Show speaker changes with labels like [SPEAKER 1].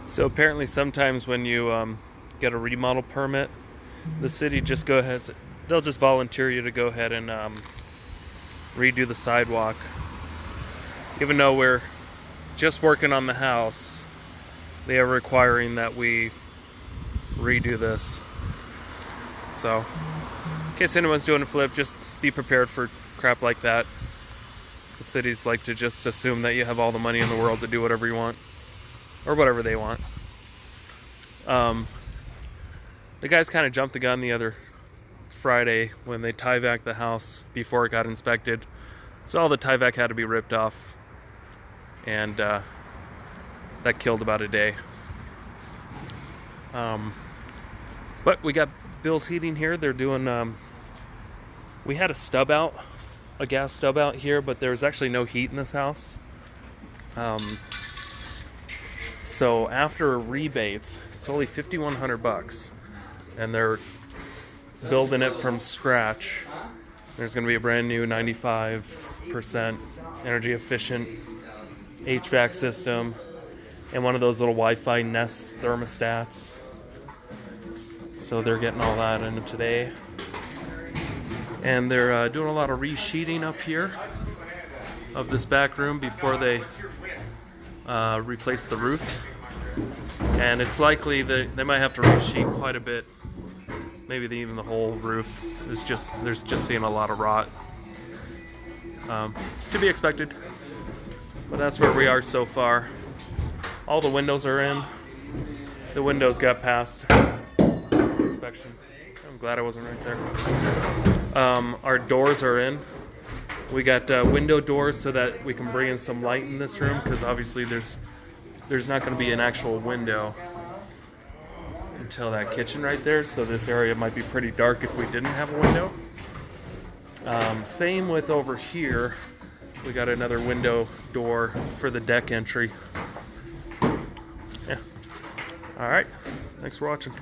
[SPEAKER 1] So apparently sometimes when you get a remodel permit, the city just they'll just volunteer you to go ahead and redo the sidewalk. Even though we're just working on the house, they are requiring that we redo this. So in case anyone's doing a flip, just be prepared for crap like that. The cities like to just assume that you have all the money in the world to do whatever you want, or whatever they want. The guys kind of jumped the gun the other Friday when they tie-vacked the house before it got inspected. So all the tie-vac had to be ripped off, and that killed about a day. But we got Bill's Heating here. They're doing, we had a gas stub out here, but there was actually no heat in this house. So after rebates, it's only $5,100, and they're building it from scratch. There's going to be a brand new 95% energy efficient HVAC system and one of those little Wi-Fi Nest thermostats. So they're getting all that in today. And they're doing a lot of resheeting up here of this back room before they replace the roof. And it's likely that they might have to resheet quite a bit. Maybe even the whole roof. There's just seeing a lot of rot. To be expected. But that's where we are so far. All the windows are in. The windows got passed inspection. I'm glad I wasn't right there. Our doors are in. We got window doors so that we can bring in some light in this room, because obviously there's not going to be an actual window until that kitchen right there, so this area might be pretty dark if we didn't have a window. Same with over here. We got another window door for the deck entry. Yeah. All right. Thanks for watching.